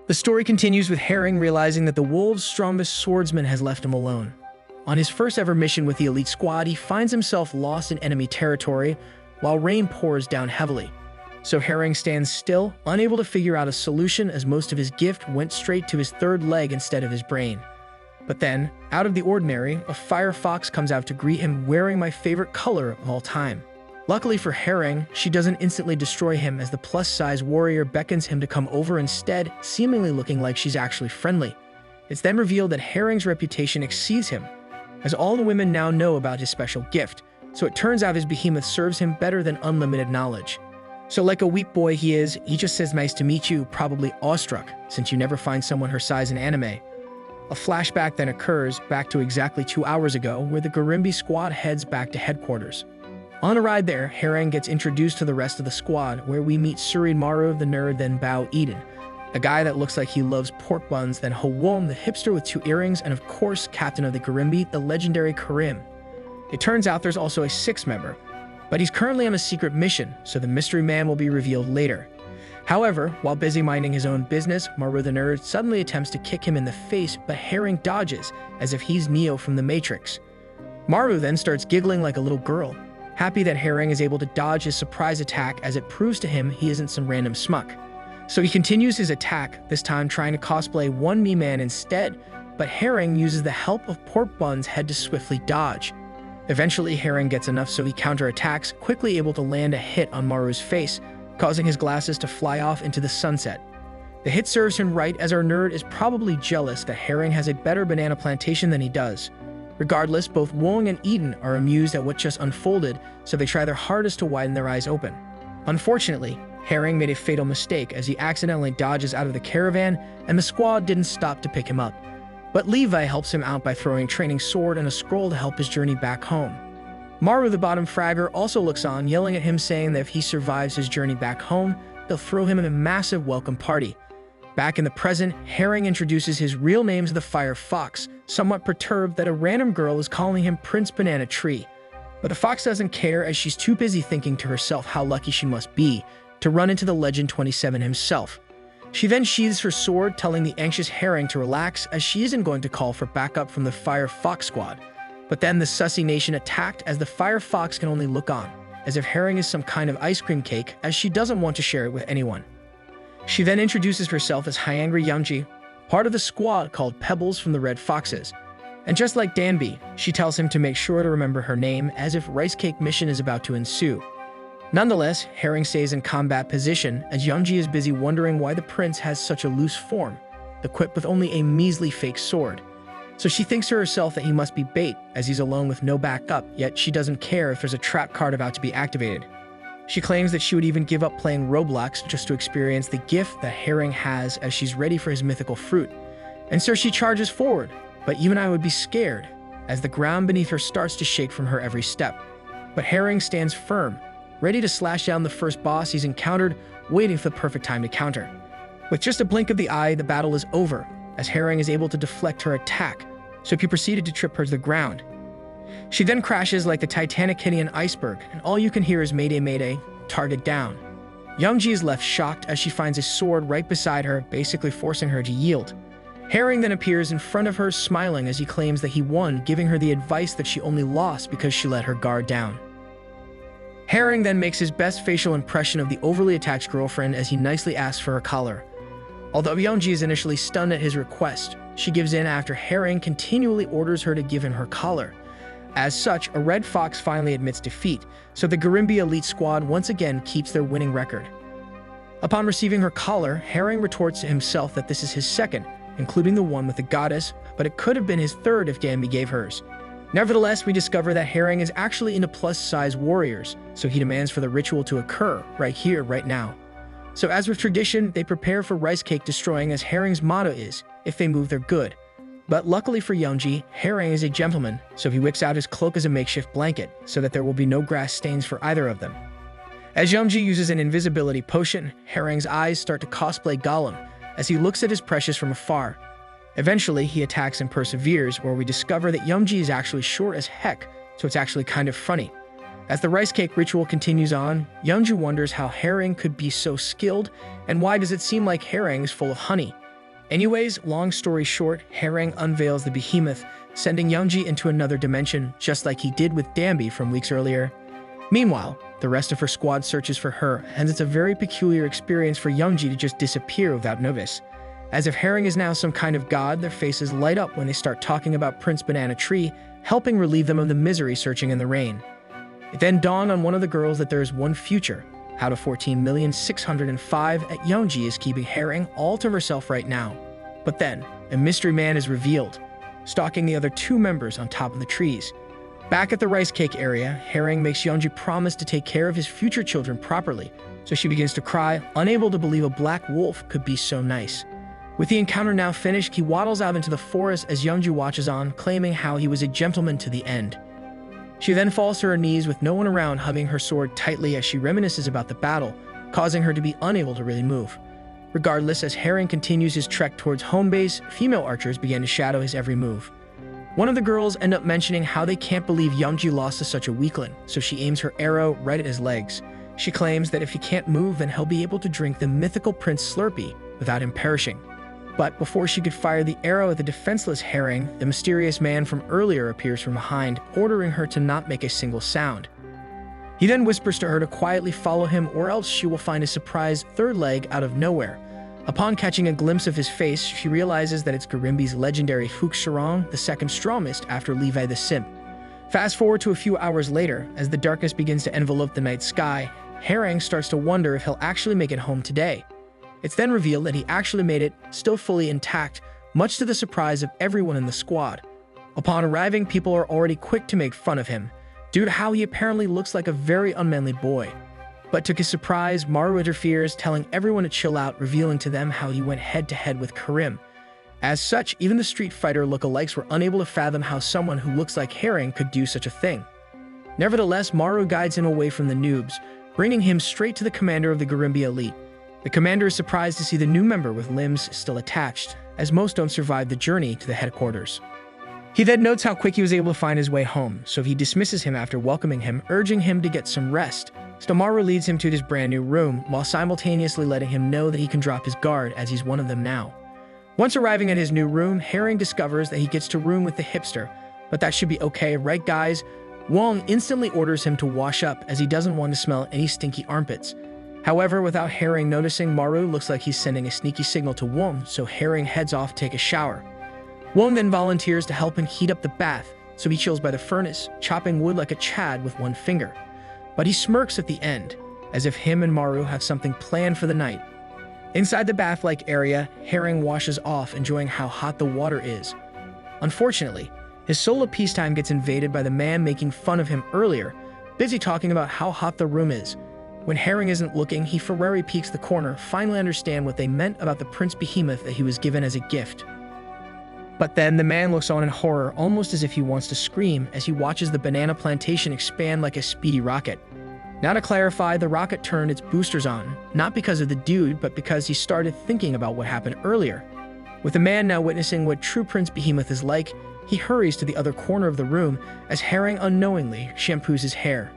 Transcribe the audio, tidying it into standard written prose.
The story continues with Herring realizing that the wolf's strongest swordsman has left him alone. On his first ever mission with the elite squad, he finds himself lost in enemy territory while rain pours down heavily. So Herring stands still, unable to figure out a solution as most of his gift went straight to his third leg instead of his brain. But then, out of the ordinary, a fire fox comes out to greet him wearing my favorite color of all time. Luckily for Herring, she doesn't instantly destroy him as the plus-size warrior beckons him to come over instead, seemingly looking like she's actually friendly. It's then revealed that Herring's reputation exceeds him, as all the women now know about his special gift, so it turns out his behemoth serves him better than unlimited knowledge. So like a weak boy he is, he just says nice to meet you, probably awestruck, since you never find someone her size in anime. A flashback then occurs back to exactly 2 hours ago, where the Garimbi squad heads back to headquarters. On a ride there, Herring gets introduced to the rest of the squad, where we meet Suri Maru the nerd, then Bao Eden, a guy that looks like he loves pork buns, then Hawon the hipster with 2 earrings, and of course, captain of the Garimbi, the legendary Karim. It turns out there's also a 6th member, but he's currently on a secret mission, so the mystery man will be revealed later. However, while busy minding his own business, Maru the nerd suddenly attempts to kick him in the face, but Herring dodges, as if he's Neo from the Matrix. Maru then starts giggling like a little girl, happy that Herring is able to dodge his surprise attack as it proves to him he isn't some random schmuck. So he continues his attack, this time trying to cosplay one Me-Man instead, but Herring uses the help of Pork Bun's head to swiftly dodge. Eventually, Herring gets enough so he counterattacks, quickly able to land a hit on Maru's face, causing his glasses to fly off into the sunset. The hit serves him right, as our nerd is probably jealous that Herring has a better banana plantation than he does. Regardless, both Wong and Eden are amused at what just unfolded, so they try their hardest to widen their eyes open. Unfortunately, Herring made a fatal mistake as he accidentally dodges out of the caravan, and the squad didn't stop to pick him up. But Levi helps him out by throwing training sword and a scroll to help his journey back home. Maru the bottom fragger also looks on, yelling at him saying that if he survives his journey back home, they'll throw him in a massive welcome party. Back in the present, Herring introduces his real name to the Fire Fox, somewhat perturbed that a random girl is calling him Prince Banana Tree. But the fox doesn't care, as she's too busy thinking to herself how lucky she must be to run into the Legend 27 himself. She then sheathes her sword, telling the anxious Herring to relax, as she isn't going to call for backup from the Fire Fox squad. But then the Sussy Nation attacked, as the Fire Fox can only look on, as if Herring is some kind of ice cream cake, as she doesn't want to share it with anyone. She then introduces herself as Hyangry Yongji, part of the squad called Pebbles from the Red Foxes. And just like Danby, she tells him to make sure to remember her name, as if Rice Cake mission is about to ensue. Nonetheless, Herring stays in combat position, as Yongji is busy wondering why the prince has such a loose form, equipped with only a measly fake sword. So she thinks to herself that he must be bait, as he's alone with no backup, yet she doesn't care if there's a trap card about to be activated. She claims that she would even give up playing Roblox just to experience the gift that Herring has, as she's ready for his mythical fruit. And so she charges forward, but even I would be scared, as the ground beneath her starts to shake from her every step. But Herring stands firm, ready to slash down the first boss he's encountered, waiting for the perfect time to counter. With just a blink of the eye, the battle is over, as Herring is able to deflect her attack, so he proceeded to trip her to the ground. She then crashes like the Titanic hitting an iceberg, and all you can hear is "Mayday, Mayday, target down." Yongji is left shocked as she finds a sword right beside her, basically forcing her to yield. Herring then appears in front of her, smiling as he claims that he won, giving her the advice that she only lost because she let her guard down. Herring then makes his best facial impression of the overly attached girlfriend as he nicely asks for her collar. Although Yongji is initially stunned at his request, she gives in after Herring continually orders her to give him her collar. As such, a red fox finally admits defeat, so the Garimbi elite squad once again keeps their winning record. Upon receiving her collar, Herring retorts to himself that this is his second, including the one with the goddess, but it could have been his third if Danby gave hers. Nevertheless, we discover that Herring is actually into plus-size warriors, so he demands for the ritual to occur right here, right now. So as with tradition, they prepare for rice cake destroying, as Herring's motto is, "If they move, they're good." But luckily for Yongji, Herring is a gentleman, so he whips out his cloak as a makeshift blanket, so that there will be no grass stains for either of them. As Yongji uses an invisibility potion, Herring's eyes start to cosplay Gollum, as he looks at his precious from afar. Eventually, he attacks and perseveres, where we discover that Yongji is actually short as heck, so it's actually kind of funny. As the rice cake ritual continues on, Yongji wonders how Herring could be so skilled, and why does it seem like Herring is full of honey. Anyways, long story short, Herring unveils the behemoth, sending Yongji into another dimension, just like he did with Danby from weeks earlier. Meanwhile, the rest of her squad searches for her, and it's a very peculiar experience for Yongji to just disappear without notice. As if Herring is now some kind of god, their faces light up when they start talking about Prince Banana Tree, helping relieve them of the misery searching in the rain. It then dawned on one of the girls that there is one future. Out of 14,605 at Yongji is keeping Herring all to herself right now. But then, a mystery man is revealed, stalking the other two members on top of the trees. Back at the rice cake area, Herring makes Yongji promise to take care of his future children properly, so she begins to cry, unable to believe a black wolf could be so nice. With the encounter now finished, he waddles out into the forest as Yongji watches on, claiming how he was a gentleman to the end. She then falls to her knees with no one around, hugging her sword tightly as she reminisces about the battle, causing her to be unable to really move. Regardless, as Herring continues his trek towards home base, female archers begin to shadow his every move. One of the girls end up mentioning how they can't believe Yongji lost to such a weakling, so she aims her arrow right at his legs. She claims that if he can't move, then he'll be able to drink the mythical Prince Slurpee without him perishing. But before she could fire the arrow at the defenseless Herring, the mysterious man from earlier appears from behind, ordering her to not make a single sound. He then whispers to her to quietly follow him, or else she will find a surprise third leg out of nowhere. Upon catching a glimpse of his face, she realizes that it's Garimbi's legendary Fook Sarong, the second strongest after Levi the Simp. Fast forward to a few hours later, as the darkness begins to envelope the night sky, Herring starts to wonder if he'll actually make it home today. It's then revealed that he actually made it, still fully intact, much to the surprise of everyone in the squad. Upon arriving, people are already quick to make fun of him, due to how he apparently looks like a very unmanly boy. But to his surprise, Maru interferes, telling everyone to chill out, revealing to them how he went head-to-head with Karim. As such, even the Street Fighter lookalikes were unable to fathom how someone who looks like Herring could do such a thing. Nevertheless, Maru guides him away from the noobs, bringing him straight to the commander of the Garimbi elite. The commander is surprised to see the new member with limbs still attached, as most don't survive the journey to the headquarters. He then notes how quick he was able to find his way home, so he dismisses him after welcoming him, urging him to get some rest. Maru leads him to his brand new room, while simultaneously letting him know that he can drop his guard as he's one of them now. Once arriving at his new room, Herring discovers that he gets to room with the hipster, but that should be okay, right guys? Wong instantly orders him to wash up as he doesn't want to smell any stinky armpits. However, without Herring noticing, Maru looks like he's sending a sneaky signal to Wong, so Herring heads off to take a shower. Wong then volunteers to help him heat up the bath, so he chills by the furnace, chopping wood like a Chad with one finger. But he smirks at the end, as if him and Maru have something planned for the night. Inside the bath-like area, Herring washes off, enjoying how hot the water is. Unfortunately, his solo peacetime gets invaded by the man making fun of him earlier, busy talking about how hot the room is. When Herring isn't looking, he Ferrari peeks the corner, finally understand what they meant about the Prince Behemoth that he was given as a gift. But then the man looks on in horror, almost as if he wants to scream, as he watches the banana plantation expand like a speedy rocket. Now to clarify, the rocket turned its boosters on, not because of the dude, but because he started thinking about what happened earlier. With the man now witnessing what true Prince Behemoth is like, he hurries to the other corner of the room as Herring unknowingly shampoos his hair.